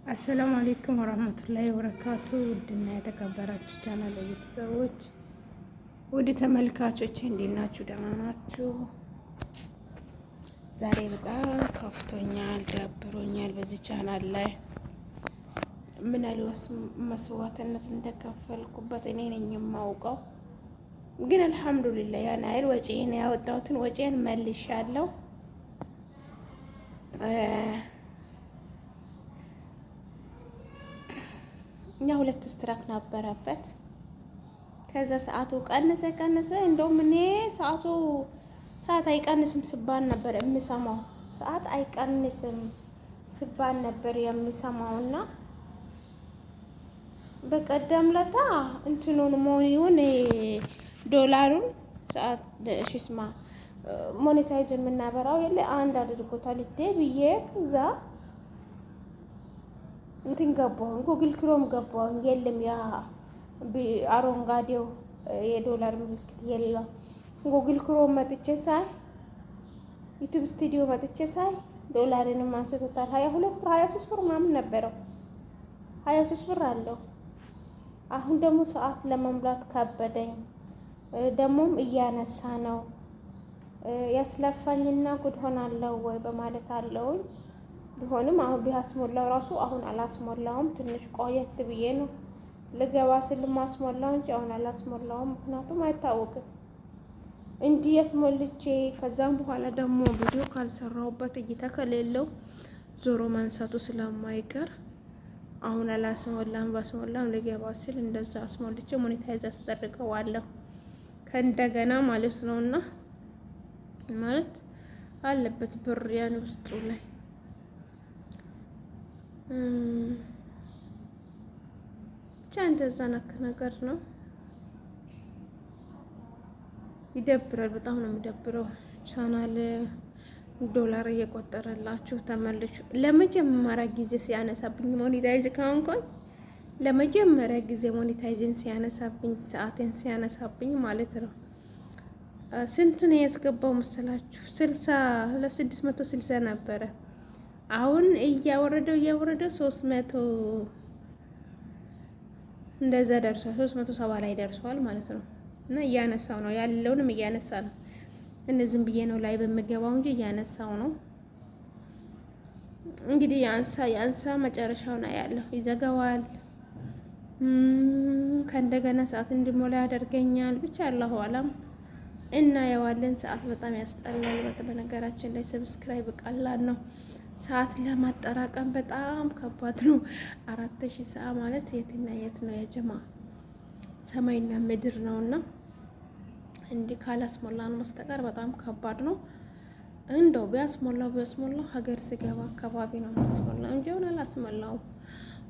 አሰላሙ አሌይኩም ወረህመቱላሂ ወበረካቱ። ውድና የተከበራችሁ ቻናል ቤተሰቦች፣ ውድ ተመልካቾች እንዴት ናችሁ? ደህና ናችሁ? ዛሬ በጣም ከፍቶኛል፣ ደብሮኛል። በዚህ ቻናል ላይ ምን ያህል መስዋዕትነት እንደከፈልኩበት እኔ ነኝ የማውቀው። ግን አልሐምዱሊላህ ያን ያህል ወጪን ያወጣሁትን ወጪን መልሻለሁ። እኛ 2 ስትራክ ነበረበት። ከዛ ሰዓቱ ቀነሰ። እንደውም እኔ ሰዓት አይቀንስም ስባል ነበር የምሰማው። ሰዓት አይቀንስም ስባል ነበር የምሰማውና በቀደም ለታ እንትኑን ሞኒውን ዶላሩን ሰዓት ሽስማ ሞኔታይዝ የምናበራው የለ አንድ አድርጎታል ብዬ ከዛ እንትን ገባሁ፣ ጉግል ክሮም ገባሁ። የለም ያ አረንጓዴው የዶላር ምልክት የለም። ጉግል ክሮም መጥቼ ሳይ ዩቲዩብ ስቱዲዮ መጥቼ ሳይ ዶላርንም አንስቶታል። 22 ብር 23 ብር ምናምን ነበረው። 23 ብር አለው። አሁን ደግሞ ሰዓት ለመሙላት ከበደኝ። ደግሞም እያነሳ ነው። ያስለፋኝና ጉድ ሆናለሁ ወይ በማለት አለውኝ። ቢሆንም አሁን ቢያስሞላው ራሱ አሁን አላስሞላውም። ትንሽ ቆየት ብዬ ነው ልገባ ስል ማስሞላው እንጂ አሁን አላስሞላውም። ምክንያቱም አይታወቅም እንዲህ ያስሞልቼ ከዛም በኋላ ደግሞ ቪዲዮ ካልሰራሁበት እይታ ከሌለው ዞሮ ማንሳቱ ስለማይቀር አሁን አላስሞላም። ባስሞላም ልገባ ስል እንደዛ አስሞልቼ ሞኔታይዝ አስደርገዋለሁ ከእንደገና ማለት ነውና ማለት አለበት ብር ያን ውስጡ ላይ ብቻ እንደዛ ነክ ነገር ነው። ይደብራል። በጣም ነው የሚደብረው። ቻናል ዶላር እየቆጠረላችሁ ተመልሹ። ለመጀመሪያ ጊዜ ሲያነሳብኝ ሞኔታይዝ ካንኮን ለመጀመሪያ ጊዜ ሞኔታይዝን ሲያነሳብኝ ሰዓቴን ሲያነሳብኝ ማለት ነው። ስንት ነው ያስገባው መሰላችሁ? 660 ነበረ። አሁን እያወረደው 300 እንደዛ ደርሷል። 370 ላይ ደርሷል ማለት ነው። እና እያነሳው ነው ያለውንም እያነሳ ነው። እነዚህም ብዬ ነው ላይ በሚገባው እንጂ እያነሳው ነው። እንግዲህ ያንሳ መጨረሻው ነው ያለው። ይዘጋዋል፣ ከእንደገና ሰዓት እንዲሞላ ያደርገኛል። ብቻ አላሁ አለም እና የዋለን ሰዓት በጣም ያስጠላል። በነገራችን ላይ ሰብስክራይብ ቀላል ነው። ሰዓት ለማጠራቀም በጣም ከባድ ነው። 4000 ሰዓት ማለት የትና የት ነው የጀማ? ሰማይና ምድር ነውና እንዲህ ካላስሞላን መስተቀር በጣም ከባድ ነው። እንደው ቢያስሞላው ሀገር ሲገባ አካባቢ ነው ማስሞላው እንጂ ሆነ አላስሞላውም።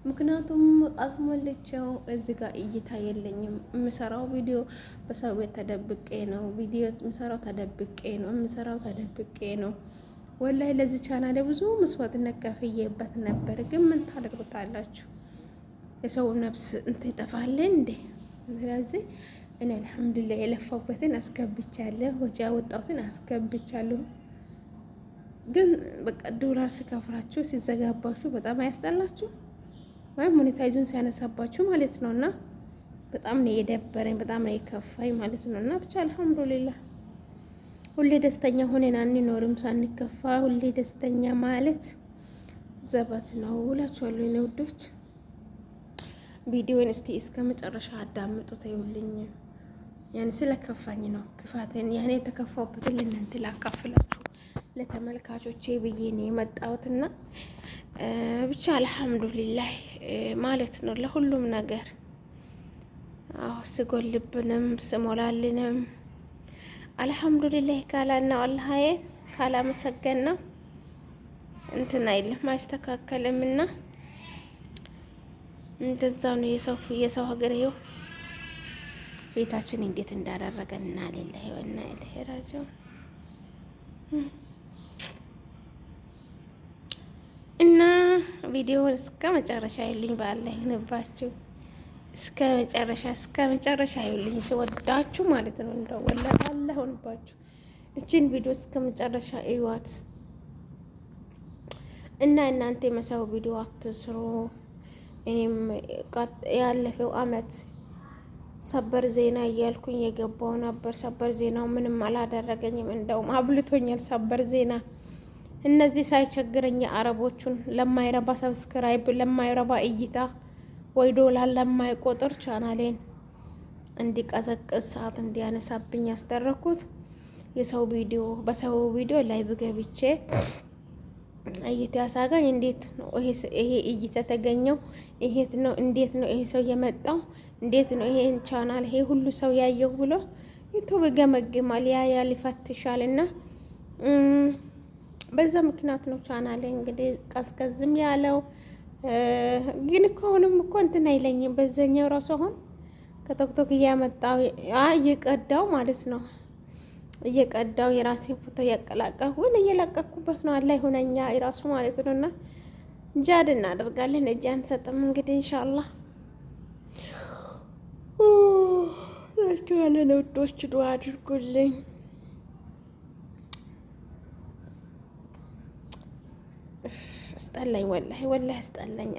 ምክንያቱም አስሞልቼው እዚህ ጋር እይታ የለኝም። የምሰራው ቪዲዮ በሰው ቤት ተደብቄ ነው። ቪዲዮ የምሰራው ተደብቄ ነው። ወላይ ለዚህ ቻናል ብዙ መስዋዕትነት ከፍዬበት ነበር። ግን ምን ታደርጉታላችሁ? የሰው ነፍስ እንትን ይጠፋል እንዴ? ስለዚህ እኔ አልሐምዱሊላህ የለፋሁበትን አስገብቻለሁ፣ ወጪ ያወጣሁትን አስገብቻለሁ። ግን በቃ ዶላር ሲከፍራችሁ ሲዘጋባችሁ በጣም አያስጠላችሁ? ወይ ሞኔታይዙን ሲያነሳባችሁ ማለት ነውና በጣም ነው የደበረኝ፣ በጣም ነው የከፋኝ ማለት ነውና ብቻ አልሐምዱሊላህ ሁሌ ደስተኛ ሆነን አንኖርም ሳንከፋ። ሁሌ ደስተኛ ማለት ዘበት ነው እላችኋለሁ የኔ ውዶች። ቪዲዮን እስቲ እስከ መጨረሻ አዳምጡት። ይኸውልኝ ያን ስለከፋኝ ነው ክፋትን ያኔ የተከፋሁበትን ለእናንተ ላካፍላችሁ ለተመልካቾቼ ብዬ ነው የመጣሁትና ብቻ አልሐምዱሊላህ ማለት ነው ለሁሉም ነገር። ስጎልብንም ስሞላልንም አልሐምዱሊላህ ካላና አላህዬ ካላመሰገና እንትን አይልም አይስተካከልምና እንደዛው ነው። የሰው ሀገር ይኸው ፊታችን እንዴት እንዳደረገና ለላህ ወና ኢለይሂ ራጂዑን እና ቪዲዮውን እስከ መጨረሻ ይሉኝ ባላህ ይሁንባችሁ። እስከ መጨረሻ ይሉኝ ስወዳችሁ ማለት ነው። እንደው ወላሂ አላህ ሆንባችሁ። እቺን ቪዲዮ እስከ መጨረሻ እዩዋት። እና እናንተ የመሰው ቪዲዮ አትስሩ። እኔም ያለፈው አመት ሰበር ዜና እያልኩኝ የገባው ነበር። ሰበር ዜናው ምንም አላደረገኝም፣ እንደውም አብልቶኛል ሰበር ዜና። እነዚህ ሳይቸግረኝ የአረቦቹን ለማይረባ ሰብስክራይብ፣ ለማይረባ እይታ ወይ ዶላር ለማይቆጥር ቻናሌን እንዲቀዘቅዝ ሰዓት እንዲያነሳብኝ ያስደረኩት የሰው ቪዲዮ በሰው ቪዲዮ ላይ ብገብቼ እይታ ያሳገኝ። እንዴት ነው ይሄ እይታ ተገኘው? ይሄት ነው እንዴት ነው ይሄ ሰው የመጣው? እንዴት ነው ይሄን ቻናል ይሄ ሁሉ ሰው ያየው ብሎ ዩቲዩብ ገመግማል፣ ያያል፣ ይፈትሻል። እና በዛ ምክንያት ነው ቻናሌ እንግዲህ ቀዝቀዝም ያለው። ግን እኮ አሁንም እኮ እንትን አይለኝም። በዛኛው ራሱ አሁን ከቶክቶክ እያመጣው እየቀዳው ማለት ነው እየቀዳው የራሴን ፎቶ እያቀላቀልኩ ወይ እየለቀኩበት ነው። አላይ ሆነኛ የራሱ ማለት ነውና ጃድ እናደርጋለን። እጅ አንሰጥም እንግዲህ ኢንሻአላህ። ያለ ውዶች ዱአ አድርጉልኝ። አስጠላኝ ወላሂ አስጠላኝ።